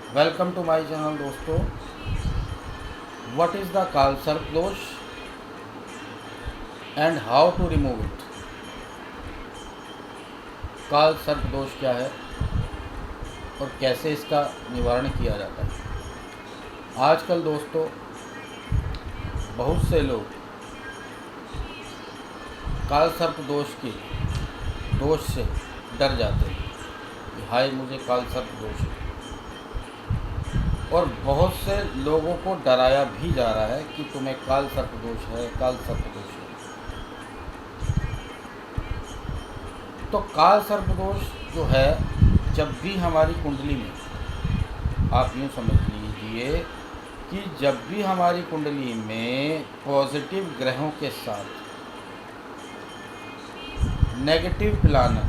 Welcome to my channel दोस्तों। What is the Kaal सर्प Dosh and how to remove it. काल सर्प दोष क्या है और कैसे इसका निवारण किया जाता है। आजकल दोस्तों बहुत से लोग काल सर्प दोष से डर जाते हैं कि हाय मुझे काल सर्प दोष है, और बहुत से लोगों को डराया भी जा रहा है कि तुम्हें काल सर्प दोष है, काल सर्प दोष है। तो काल सर्प दोष जो है, जब भी हमारी कुंडली में, आप यूँ समझ लीजिए कि जब भी हमारी कुंडली में पॉजिटिव ग्रहों के साथ नेगेटिव प्लानट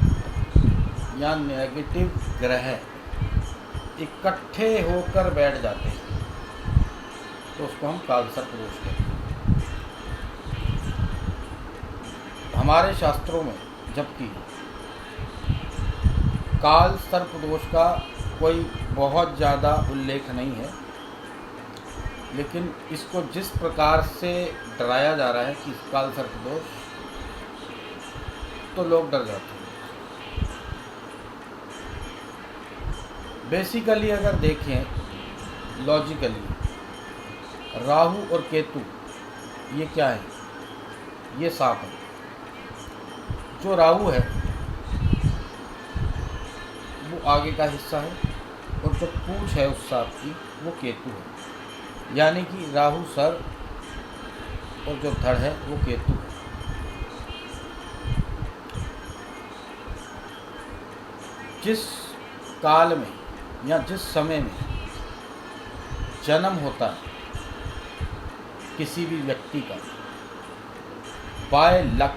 या नेगेटिव ग्रह इकट्ठे होकर बैठ जाते हैं तो उसको हम काल सर्प दोष कहते हैं। हमारे शास्त्रों में जबकि काल सर्प दोष का कोई बहुत ज़्यादा उल्लेख नहीं है, लेकिन इसको जिस प्रकार से डराया जा रहा है कि काल सर्प दोष, तो लोग डर जाते हैं। बेसिकली अगर देखें लॉजिकली, राहु और केतु ये क्या है? ये सांप है। जो राहु है वो आगे का हिस्सा है और जो पूंछ है उस सांप की वो केतु है। यानी कि राहु सर और जो धड़ है वो केतु है। जिस काल में या जिस समय में जन्म होता है किसी भी व्यक्ति का, बाय लक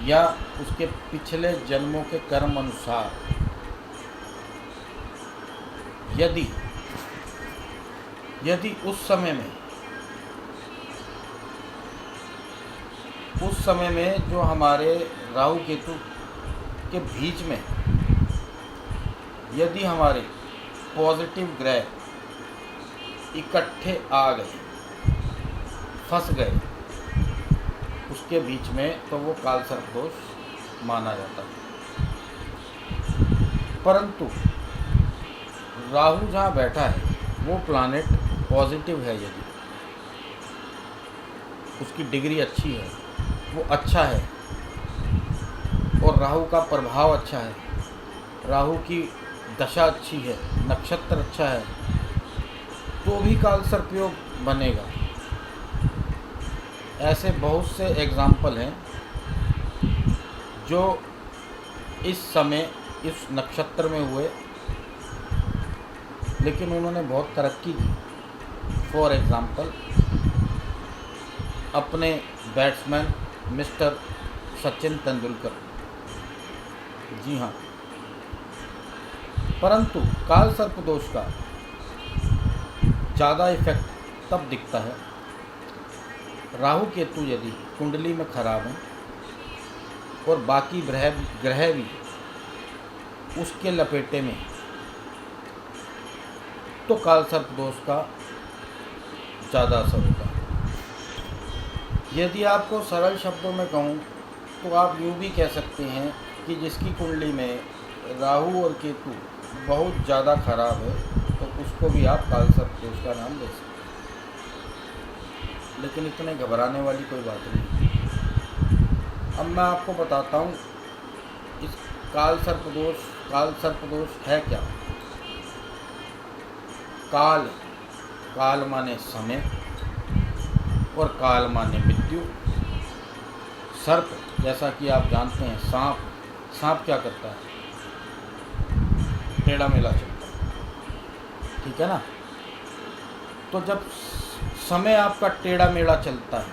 या उसके पिछले जन्मों के कर्म अनुसार, यदि उस समय में जो हमारे राहु केतु के बीच में यदि हमारे पॉजिटिव ग्रह इकट्ठे आ गए, फंस गए उसके बीच में, तो वो काल सर्प दोष माना जाता है। परंतु राहु जहाँ बैठा है वो प्लानेट पॉजिटिव है, यदि उसकी डिग्री अच्छी है, वो अच्छा है और राहु का प्रभाव अच्छा है, राहु की दशा अच्छी है, नक्षत्र अच्छा है, तो भी काल सर्प योग बनेगा। ऐसे बहुत से एग्जाम्पल हैं जो इस समय इस नक्षत्र में हुए, लेकिन उन्होंने बहुत तरक्की की। फॉर एग्ज़ाम्पल अपने बैट्समैन मिस्टर सचिन तेंदुलकर, जी हाँ। परंतु काल सर्प दोष का ज़्यादा इफेक्ट तब दिखता है, राहु केतु यदि कुंडली में खराब हैं और बाकी ग्रह भी उसके लपेटे में, तो काल सर्प दोष का ज़्यादा असर होता है। यदि आपको सरल शब्दों में कहूँ तो आप यूँ भी कह सकते हैं कि जिसकी कुंडली में राहु और केतु बहुत ज़्यादा खराब है, तो उसको भी आप काल सर्प दोष का नाम दे सकते हैं। लेकिन इतने घबराने वाली कोई बात नहीं। अब मैं आपको बताता हूँ इस काल सर्प दोष है क्या। काल माने समय और काल माने मृत्यु। सर्प जैसा कि आप जानते हैं, सांप क्या करता है? टेढ़ा मेढ़ा चलता है, ठीक है ना। तो जब समय आपका टेढ़ा मेढ़ा चलता है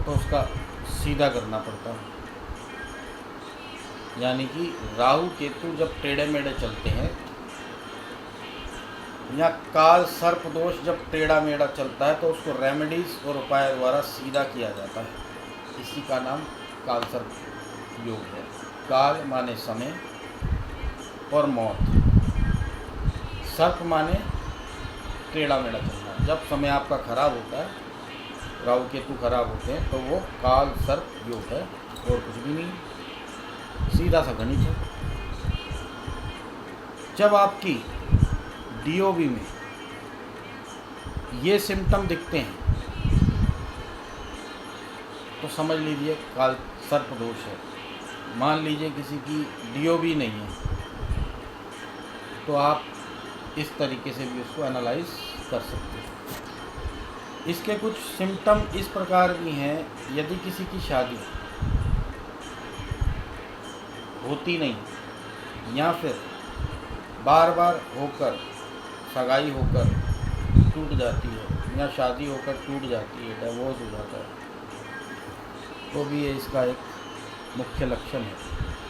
तो उसका सीधा करना पड़ता है। यानी कि राहु केतु जब टेढ़े मेढ़े चलते हैं, या काल सर्प दोष जब टेढ़ा मेढ़ा चलता है, तो उसको रेमेडीज और उपाय द्वारा सीधा किया जाता है। इसी का नाम काल सर्प योग है। काल माने समय और मौत। सर्प माने टेढ़ा मेढ़ा चलना। जब समय आपका खराब होता है, राहु केतु खराब होते हैं, तो वो काल सर्प योग है और कुछ भी नहीं, सीधा सा गणित है। जब आपकी डीओबी में ये सिम्टम दिखते हैं तो समझ लीजिए काल सर्प दोष है। मान लीजिए किसी की डीओबी नहीं है, तो आप इस tariके से भी उसको एनालाइज कर सकते हैं। इसके कुछ सिम्टम इस प्रकार भी हैं। यदि किसी की शादी होती नहीं या फिर बार बार होकर सगाई होकर टूट जाती है या शादी होकर टूट जाती है, डिवोर्स हो जाता है, तो भी ये इसका एक मुख्य लक्षण है।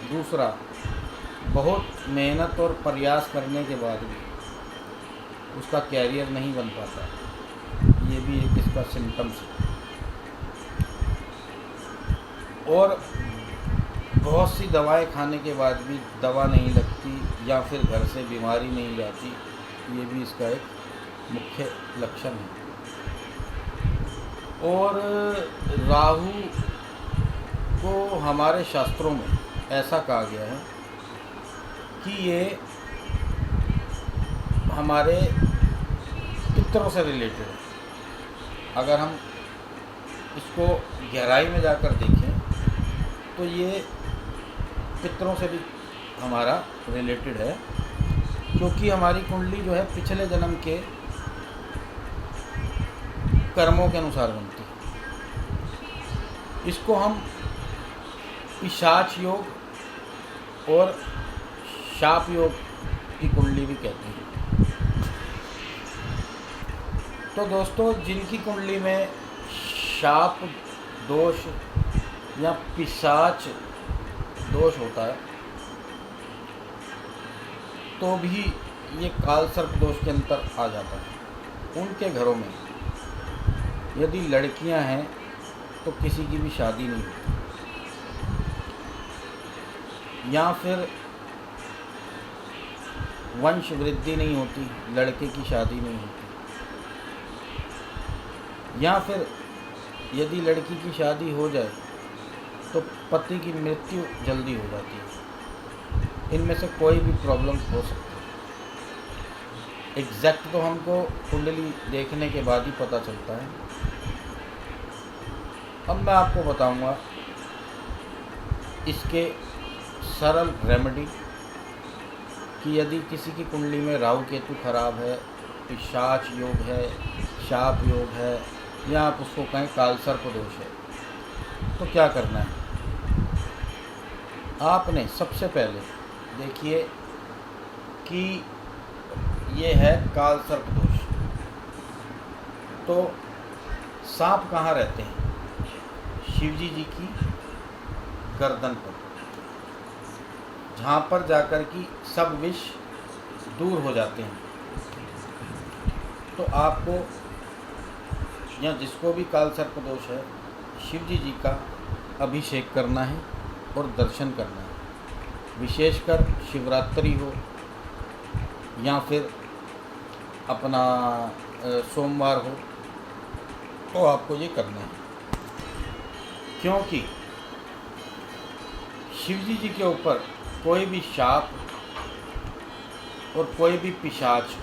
दूसरा, बहुत मेहनत और प्रयास करने के बाद भी उसका कैरियर नहीं बन पाता, ये भी एक इसका सिम्टम्स है। और बहुत सी दवाएं खाने के बाद भी दवा नहीं लगती या फिर घर से बीमारी नहीं जाती, ये भी इसका एक मुख्य लक्षण है। और राहु को हमारे शास्त्रों में ऐसा कहा गया है कि ये हमारे पितरों से रिलेटेड है। अगर हम इसको गहराई में जाकर देखें तो ये पितरों से भी हमारा रिलेटेड है, क्योंकि हमारी कुंडली जो है पिछले जन्म के कर्मों के अनुसार बनती है। इसको हम पिशाच योग और शाप योग की कुंडली भी कहते हैं। तो दोस्तों, जिनकी कुंडली में शाप दोष या पिशाच दोष होता है, तो भी ये काल सर्प दोष के अंतर आ जाता है। उनके घरों में यदि लड़कियां हैं तो किसी की भी शादी नहीं होती, या फिर वंश वृद्धि नहीं होती, लड़के की शादी नहीं होती, या फिर यदि लड़की की शादी हो जाए तो पति की मृत्यु जल्दी हो जाती है। इनमें से कोई भी प्रॉब्लम हो सकती है। एग्जैक्ट तो हमको कुंडली देखने के बाद ही पता चलता है। अब मैं आपको बताऊंगा इसके सरल रेमेडी कि यदि किसी की कुंडली में राहु केतु खराब है, पिशाच योग है, शाप योग है, या आप उसको कहें काल सर्प दोष है, तो क्या करना है। आपने सबसे पहले देखिए कि ये है काल सर्प दोष। तो सांप कहाँ रहते हैं? शिवजी जी की गर्दन पर, जहाँ पर जाकर कि सब विष दूर हो जाते हैं। तो आपको या जिसको भी काल सर्प दोष है, शिवजी जी का अभिषेक करना है और दर्शन करना है। विशेषकर शिवरात्रि हो या फिर अपना सोमवार हो, तो आपको ये करना है, क्योंकि शिवजी जी के ऊपर कोई भी शाप और कोई भी पिशाच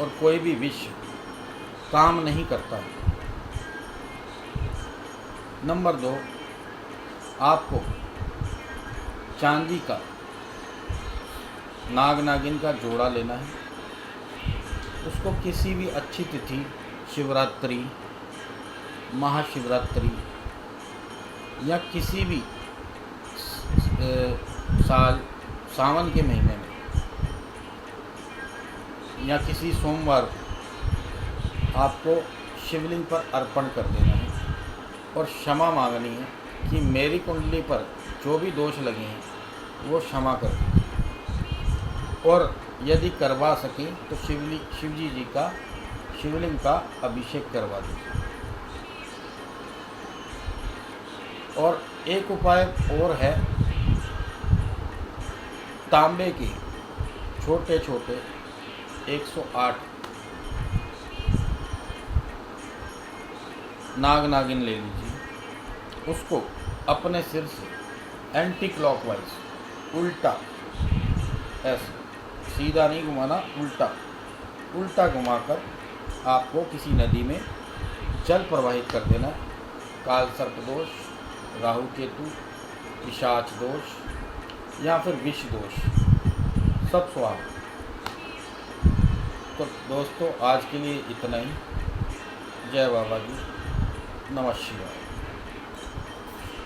और कोई भी विष काम नहीं करता है। नंबर 2, आपको चांदी का नाग नागिन का जोड़ा लेना है। उसको किसी भी अच्छी तिथि, शिवरात्रि, महाशिवरात्रि या किसी भी साल सावन के महीने में या किसी सोमवार आपको शिवलिंग पर अर्पण कर देना है और क्षमा मांगनी है कि मेरी कुंडली पर जो भी दोष लगे हैं वो क्षमा कर दें। और यदि करवा सकें तो शिवजी जी का शिवलिंग का अभिषेक करवा दें। और एक उपाय और है, तांबे के छोटे छोटे 108 नाग नागिन ले लीजिए, उसको अपने सिर से एंटी क्लॉकवाइज उल्टा, ऐसे सीधा नहीं घुमाना, उल्टा उल्टा घुमाकर आपको किसी नदी में जल प्रवाहित कर देना। काल सर्प दोष, राहु केतु, पिशाच दोष या फिर विष दोष सब स्वाहा। तो दोस्तों आज के लिए इतना ही। जय बाबा जी, नमः शिवाय।